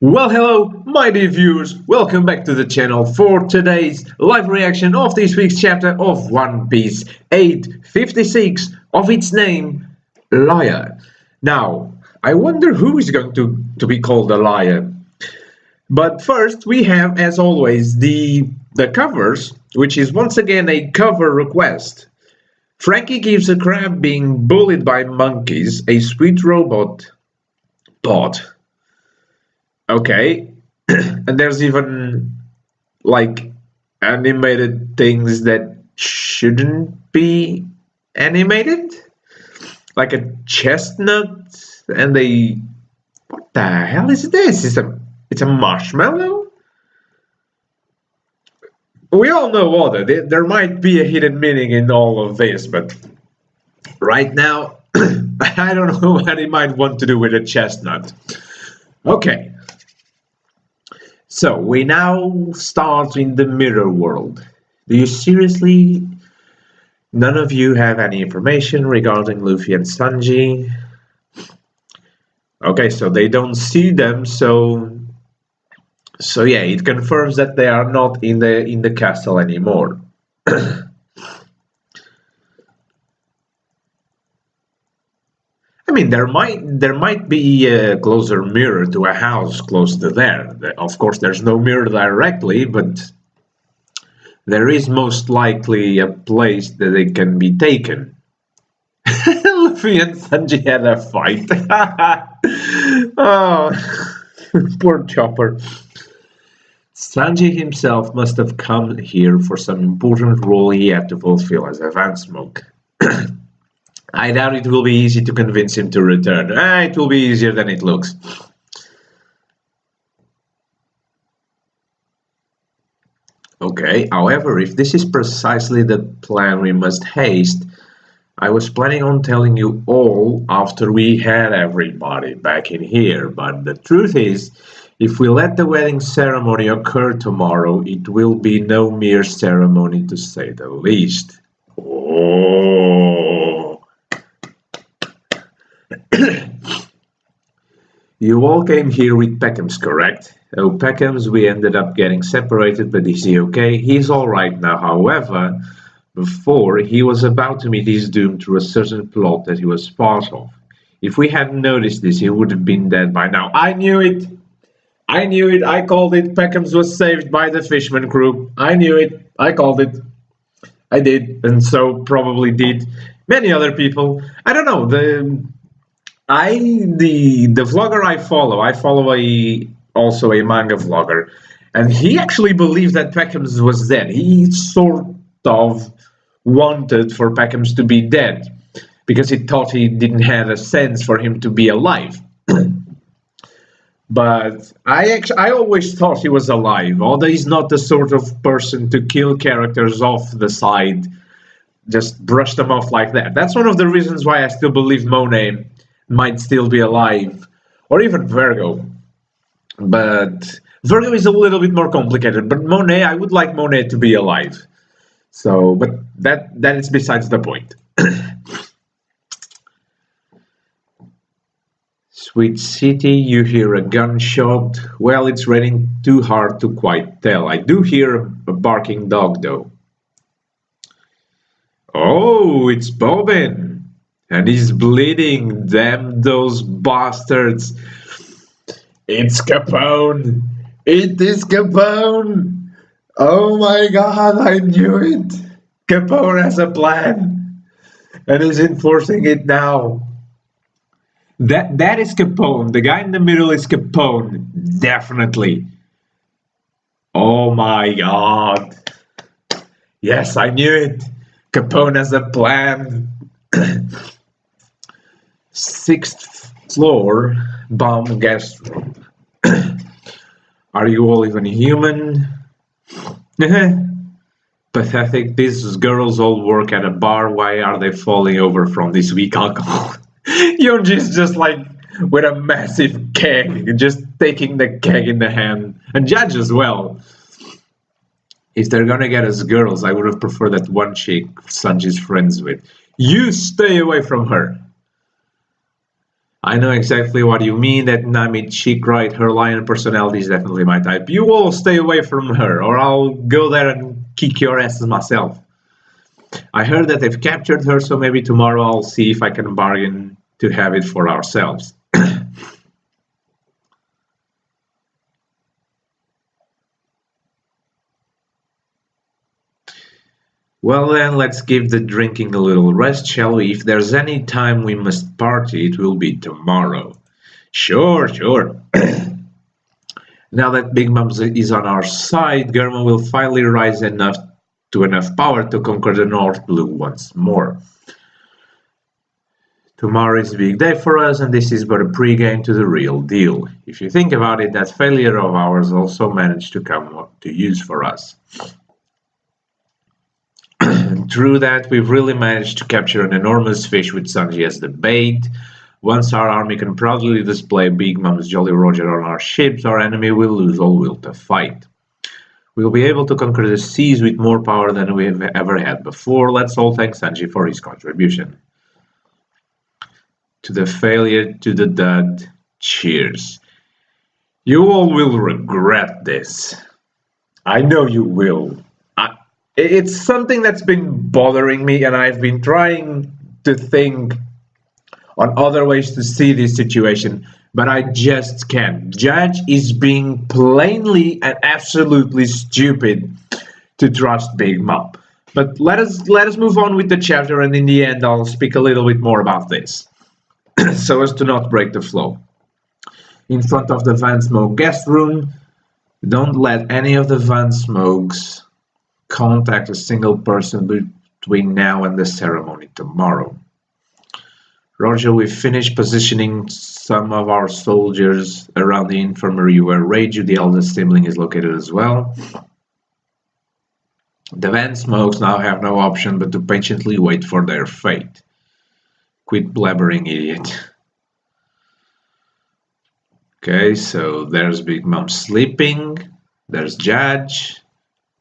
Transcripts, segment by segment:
Well, hello, my dear viewers. Welcome back to the channel for today's live reaction of this week's chapter of One Piece 856 of its name, Liar. Now, I wonder who is going to be called a liar. But first, we have, as always, the covers, which is once again a cover request. Frankie gives a crab being bullied by monkeys, a sweet robot bot. Okay, and there's even like animated things that shouldn't be animated, like a chestnut and a what the hell is this? It's a marshmallow. We all know order. There might be a hidden meaning in all of this, but right now I don't know what he might want to do with a chestnut. Okay. So we now start in the mirror world. Do you seriously? None of you have any information regarding Luffy and Sanji? Okay, so they don't see them, so yeah, it confirms that they are not in the castle anymore. I mean, there might be a closer mirror to a house close to there. Of course, there's no mirror directly, but there is most likely a place that it can be taken. Luffy and Sanji had a fight. Oh, poor Chopper. Sanji himself must have come here for some important role he had to fulfill as a Van Smoke. I doubt it will be easy to convince him to return. It will be easier than it looks. Okay, however, if this is precisely the plan we must haste, I was planning on telling you all after we had everybody back in here, but the truth is, if we let the wedding ceremony occur tomorrow, it will be no mere ceremony to say the least. Oh. You all came here with Peckham's, correct? Oh, Peckham's, we ended up getting separated, but is he okay? He's alright now, however, before he was about to meet his doom through a certain plot that he was part of. If we hadn't noticed this, he would have been dead by now. I knew it! I knew it! I called it! Peckham's was saved by the Fishman crew. I knew it! I called it! I did, and so probably did many other people. I don't know, the vlogger I follow also a manga vlogger, and he actually believed that Peckham's was dead. He sort of wanted for Peckham's to be dead because he thought he didn't have a sense for him to be alive. But I always thought he was alive, although he's not the sort of person to kill characters off the side, just brush them off like that. That's one of the reasons why I still believe Monet might still be alive, or even Virgo. But Virgo is a little bit more complicated. But Monet, I would like Monet to be alive. So, but that is besides the point. Sweet City, you hear a gunshot. Well, it's raining too hard to quite tell. I do hear a barking dog, though. Oh, it's Bobbin. And he's bleeding. Damn those bastards. It's Capone. It is Capone. Oh my god, I knew it. Capone has a plan. And is enforcing it now. That is Capone. The guy in the middle is Capone. Definitely. Oh my god. Yes, I knew it. Capone has a plan. Sixth floor, bomb guest room. Are you all even human? Pathetic. These girls all work at a bar. Why are they falling over from this weak alcohol? Yonji's just like with a massive keg, just taking the keg in the hand. And Judge as well. If they're gonna get us girls, I would have preferred that one chick Sanji's friends with. You stay away from her. I know exactly what you mean. That Nami chick, right? Her lion personality is definitely my type. You all stay away from her, or I'll go there and kick your asses myself. I heard that they've captured her, so maybe tomorrow I'll see if I can bargain to have it for ourselves. Well then, let's give the drinking a little rest, shall we? If there's any time we must party, it will be tomorrow. Sure, sure. Now that Big Mom is on our side, Germa will finally rise to enough power to conquer the North Blue once more. Tomorrow is a big day for us, and this is but a pre-game to the real deal. If you think about it, that failure of ours also managed to come to use for us. Through that, we've really managed to capture an enormous fish with Sanji as the bait. Once our army can proudly display Big Mom's Jolly Roger on our ships, our enemy will lose all will to fight. We'll be able to conquer the seas with more power than we've ever had before. Let's all thank Sanji for his contribution. To the failure, to the dud, cheers. You all will regret this. I know you will. It's something that's been bothering me, and I've been trying to think on other ways to see this situation, but I just can't. Judge is being plainly and absolutely stupid to trust Big Mom. But let us move on with the chapter, and in the end I'll speak a little bit more about this, so as to not break the flow. In front of the Van Smoke guest room, don't let any of the Van Smokes contact a single person between now and the ceremony tomorrow. Roger, we've finished positioning some of our soldiers around the infirmary where Reiju, the eldest sibling, is located as well. The Van Smokes now have no option but to patiently wait for their fate. Quit blabbering, idiot. Okay, so there's Big Mom sleeping. There's Judge.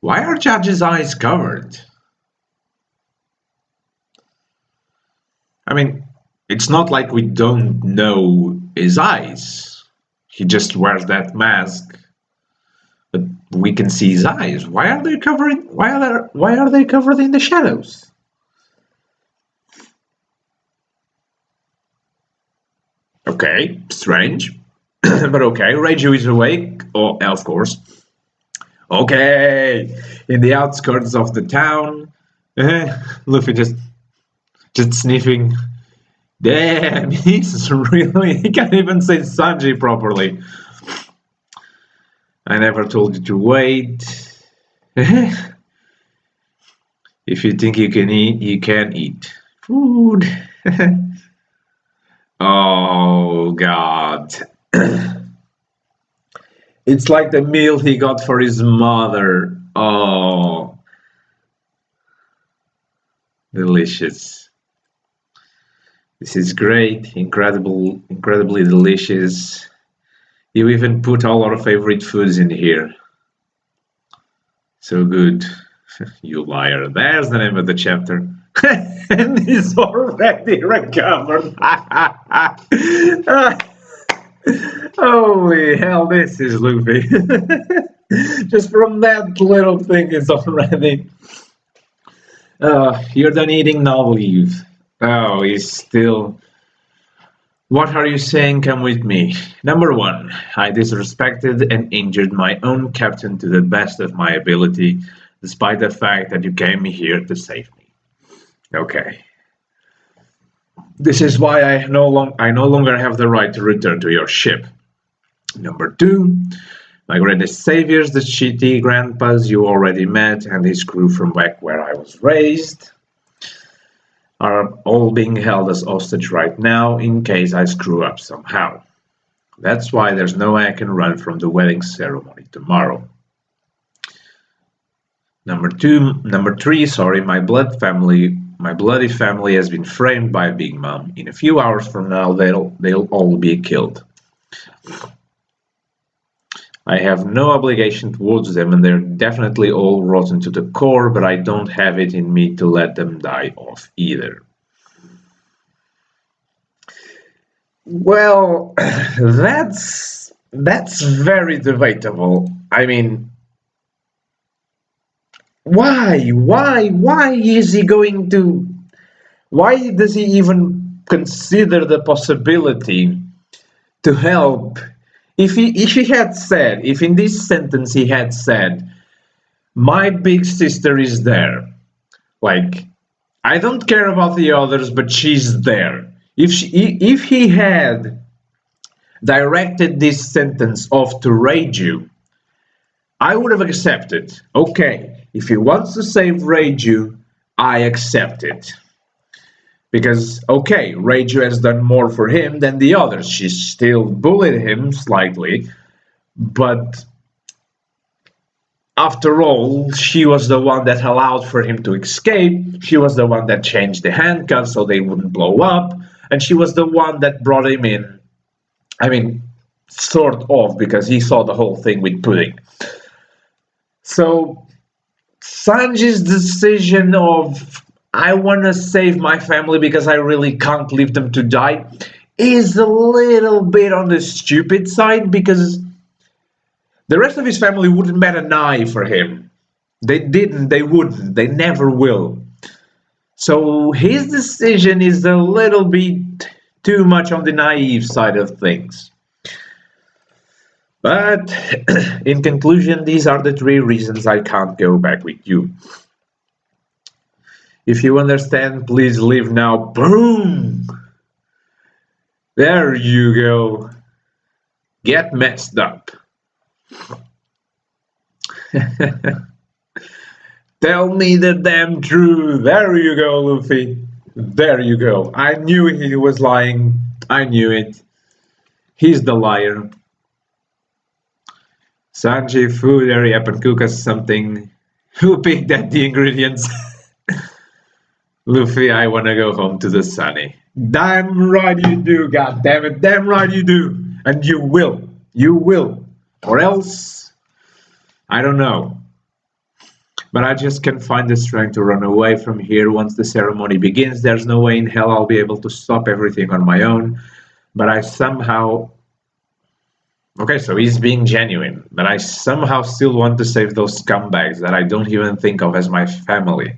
Why are Judge's eyes covered? I mean, it's not like we don't know his eyes. He just wears that mask, but we can see his eyes. Why are they covering? Why are they covered in the shadows? Okay, strange, but okay. Reiju is awake. Oh, of course. Okay, in the outskirts of the town, Luffy just sniffing. Damn, he's really, he can't even say Sanji properly. I never told you to wait. If you think you can eat, you can eat. Food. Oh, God. It's like the meal he got for his mother. Oh, delicious. This is great, incredibly delicious. You even put all our favorite foods in here. So good. You liar. There's the name of the chapter. And he's already recovered. Holy hell, this is Luffy. Just from that little thing is already... you're done eating, now leave. Oh, he's still... What are you saying? Come with me. Number 1, I disrespected and injured my own captain to the best of my ability, despite the fact that you came here to save me. Okay. This is why I no longer have the right to return to your ship. Number 2, my greatest saviors, the shitty grandpas you already met, and his crew from back where I was raised, are all being held as hostage right now in case I screw up somehow. That's why there's no way I can run from the wedding ceremony tomorrow. Number 3, sorry, my bloody family has been framed by Big Mom. In a few hours from now, they'll all be killed. I have no obligation towards them, and they're definitely all rotten to the core, but I don't have it in me to let them die off either. Well, that's very debatable. I mean, why is he going to? Why does he even consider the possibility to help? If he had said, if in this sentence he had said, my big sister is there, like I don't care about the others, but she's there. If he had directed this sentence off to Reiju, I would have accepted. Okay, if he wants to save Reiju, I accept it. Because, okay, Reiju has done more for him than the others. She still bullied him slightly, but after all, she was the one that allowed for him to escape. She was the one that changed the handcuffs so they wouldn't blow up. And she was the one that brought him in. I mean, sort of, because he saw the whole thing with Pudding. So, Sanji's decision of, I want to save my family because I really can't leave them to die, is a little bit on the stupid side because the rest of his family wouldn't bat an eye for him. They didn't, they wouldn't, they never will. So his decision is a little bit too much on the naive side of things. But in conclusion, these are the 3 reasons I can't go back with you. If you understand, please leave now. Boom! There you go. Get messed up. Tell me the damn truth. There you go, Luffy. There you go. I knew he was lying. I knew it. He's the liar. Sanji, food, hurry up and cook us something. Who picked at the ingredients? Luffy, I wanna go home to the sunny. Damn right you do, goddammit. Damn right you do. And you will. You will. Or else, I don't know. But I just can't find the strength to run away from here once the ceremony begins. There's no way in hell I'll be able to stop everything on my own. But I somehow... Okay, so he's being genuine. But I somehow still want to save those scumbags that I don't even think of as my family.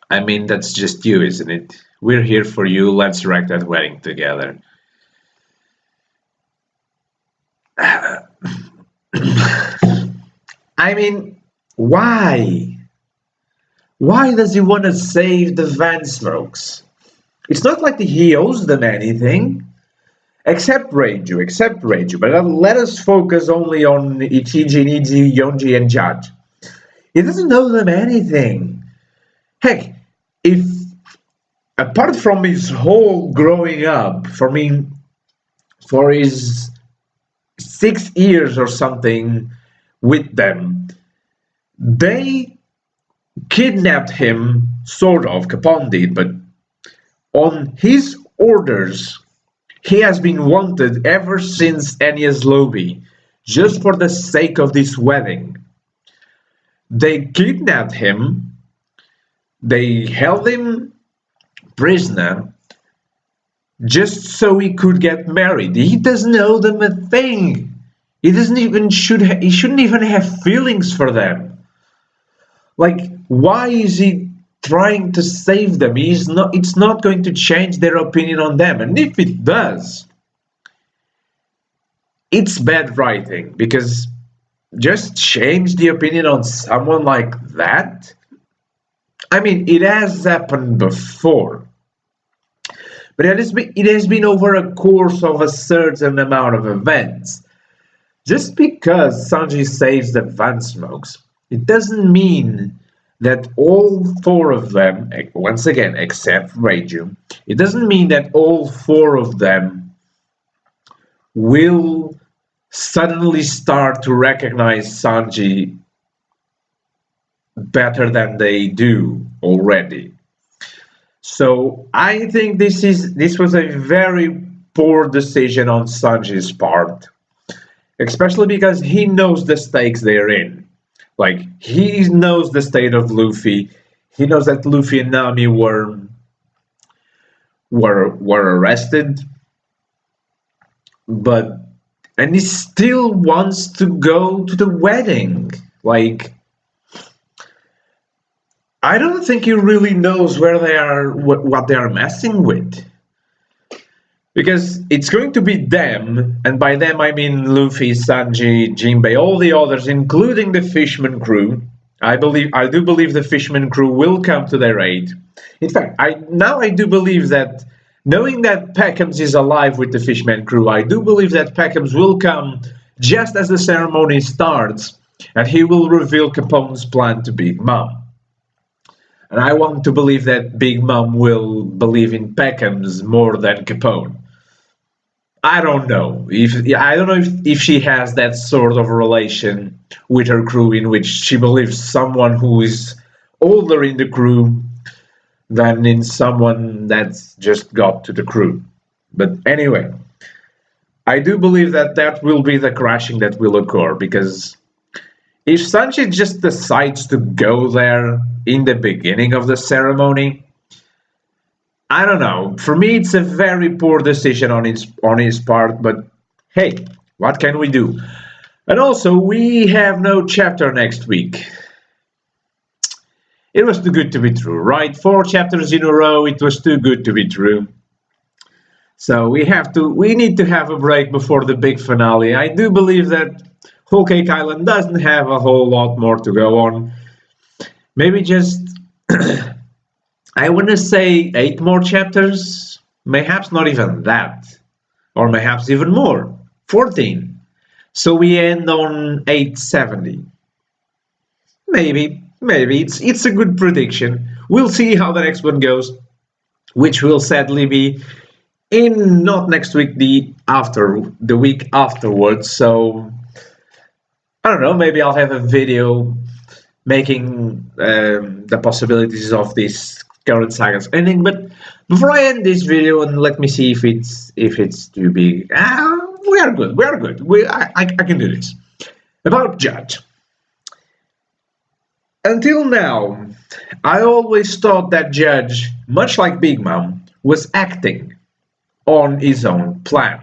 I mean, that's just you, isn't it? We're here for you. Let's wreck that wedding together. I mean, why? Why does he want to save the Van Smokes? It's not like he owes them anything. Except Reiju. But let us focus only on Ichiji, Niji, Yonji, and Judge. He doesn't owe them anything. Heck, if apart from his whole growing up, for his 6 years or something with them, they kidnapped him, sort of, Capone did, but on his orders, he has been wanted ever since Enies Lobby, just for the sake of this wedding. They kidnapped him. They held him prisoner just so he could get married. He doesn't owe them a thing. He shouldn't even have feelings for them. Like, why is he trying to save them? It's not going to change their opinion on them. And if it does, it's bad writing, because just change the opinion on someone like that? I mean, it has happened before, but it has been over a course of a certain amount of events. Just because Sanji saves the Van Smokes, it doesn't mean that all 4 of them, once again, except Reiju, it doesn't mean that all 4 of them will suddenly start to recognize Sanji better than they do already. So I think this was a very poor decision on Sanji's part, especially because he knows the stakes they're in. Like, he knows the state of Luffy. He knows that Luffy and Nami were arrested, but and he still wants to go to the wedding. Like, I don't think he really knows where they are, what they are messing with. Because it's going to be them, and by them I mean Luffy, Sanji, Jinbei, all the others, including the Fishman crew. I do believe the Fishman crew will come to their aid. In fact, I do believe that, knowing that Peckham's is alive with the Fishman crew, I do believe that Peckham's will come just as the ceremony starts, and he will reveal Capone's plan to Big Mom. And I want to believe that Big Mom will believe in Peckham's more than Capone. I don't know if she has that sort of relation with her crew in which she believes someone who is older in the crew than in someone that's just got to the crew. But anyway, I do believe that will be the crashing that will occur, because if Sanji just decides to go there in the beginning of the ceremony, I don't know. For me, it's a very poor decision on his part, but hey, what can we do? And also, we have no chapter next week. It was too good to be true, right? 4 chapters in a row, it was too good to be true. So we need to have a break before the big finale. I do believe that Whole Cake Island doesn't have a whole lot more to go on. Maybe just I want to say 8 more chapters, perhaps not even that, or perhaps even more, 14. So we end on 870. Maybe it's a good prediction. We'll see how the next one goes, which will sadly be in not next week, the week afterwards. So I don't know. Maybe I'll have a video making the possibilities of this current saga's ending. But before I end this video, and let me see if it's too big. We are good. I can do this. About Judge. Until now, I always thought that Judge, much like Big Mom, was acting on his own plan.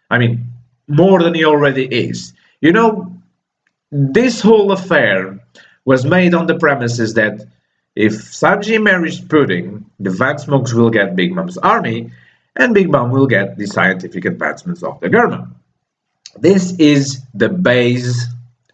I mean, more than he already is. You know, this whole affair was made on the premises that if Sanji marries Pudding, the Van Smokes will get Big Mom's army, and Big Mom will get the scientific advancements of the government. This is the base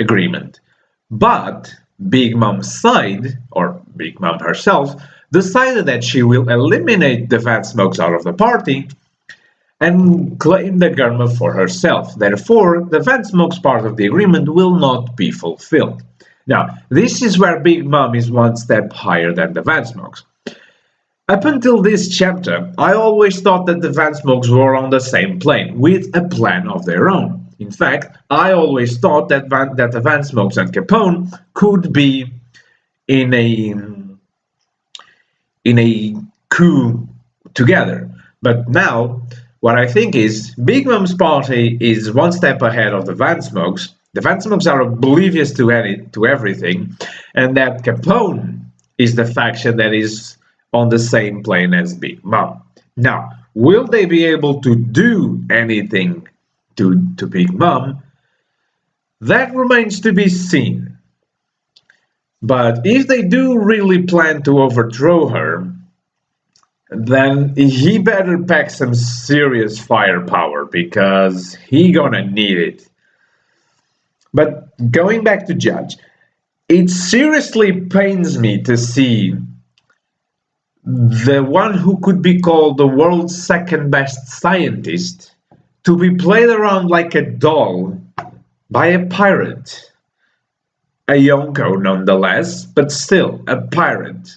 agreement. But Big Mom's side, or Big Mom herself, decided that she will eliminate the Van Smokes out of the party and claim the government for herself. Therefore, the Van Smokes part of the agreement will not be fulfilled. Now, this is where Big Mom is one step higher than the Van Smokes. Up until this chapter, I always thought that the Van Smokes were on the same plane, with a plan of their own. In fact, I always thought that the Van Smokes and Capone could be in a coup together. But now, what I think is, Big Mom's party is one step ahead of the Van Smokes. The Van Smokes are oblivious to everything, and that Capone is the faction that is on the same plane as Big Mom. Now, will they be able to do anything to Big Mom? That remains to be seen. But if they do really plan to overthrow her, then he better pack some serious firepower, because he gonna need it. But going back to Judge, it seriously pains me to see the one who could be called the world's second best scientist to be played around like a doll by a pirate. A Yonko nonetheless, but still a pirate.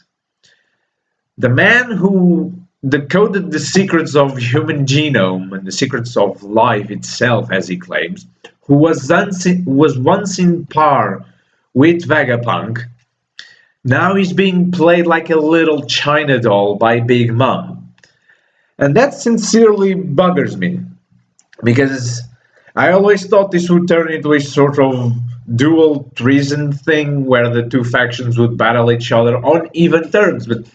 The man who decoded the secrets of human genome and the secrets of life itself, as he claims, who was once in par with Vegapunk, now he's being played like a little China doll by Big Mom. And that sincerely buggers me, because I always thought this would turn into a sort of dual treason thing where the two factions would battle each other on even terms, but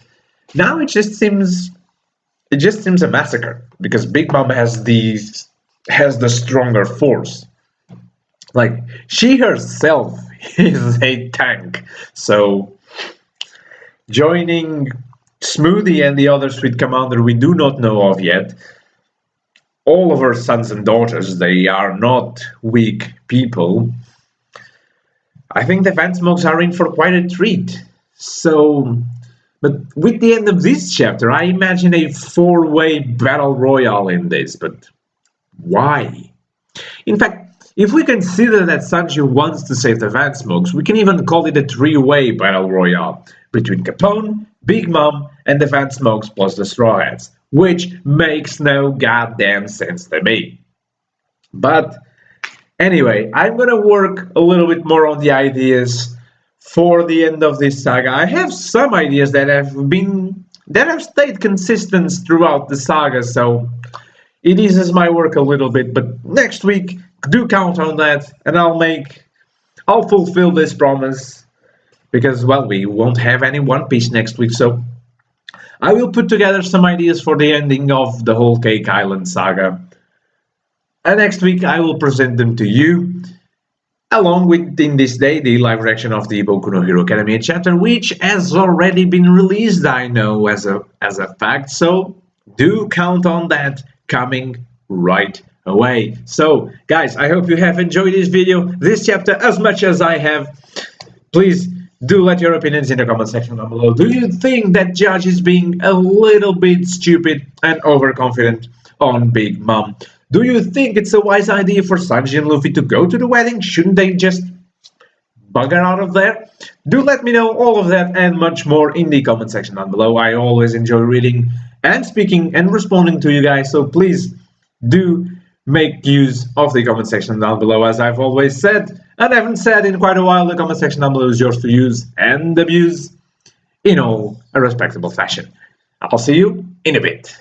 now it just seems it just seems a massacre because Big Mom has the stronger force. Like she herself is a tank. So joining Smoothie and the other Sweet Commander we do not know of yet. All of her sons and daughters, they are not weak people. I think the Van Smokes are in for quite a treat. So, but with the end of this chapter, I imagine a four-way battle royale in this. But why? In fact, if we consider that Sanji wants to save the Van Smokes, we can even call it a three-way battle royale between Capone, Big Mom, and the Van Smokes plus the Straw Hats, which makes no goddamn sense to me. But anyway, I'm gonna work a little bit more on the ideas for the end of this saga. I have some ideas that have stayed consistent throughout the saga, so it eases my work a little bit. But next week, do count on that, and I'll fulfill this promise because, well, we won't have any One Piece next week, so I will put together some ideas for the ending of the whole Cake Island saga. And next week I will present them to you, along with, in this day, the live reaction of the Boku no Hero Academia chapter, which has already been released, I know, as a fact, so do count on that coming right away. So, guys, I hope you have enjoyed this video, this chapter, as much as I have. Please do let your opinions in the comment section down below. Do you think that Judge is being a little bit stupid and overconfident on Big Mom? Do you think it's a wise idea for Sanji and Luffy to go to the wedding? Shouldn't they just bugger out of there? Do let me know all of that and much more in the comment section down below. I always enjoy reading and speaking and responding to you guys, so please do make use of the comment section down below. As I've always said, and haven't said in quite a while, the comment section down below is yours to use and abuse in all a respectable fashion. I'll see you in a bit.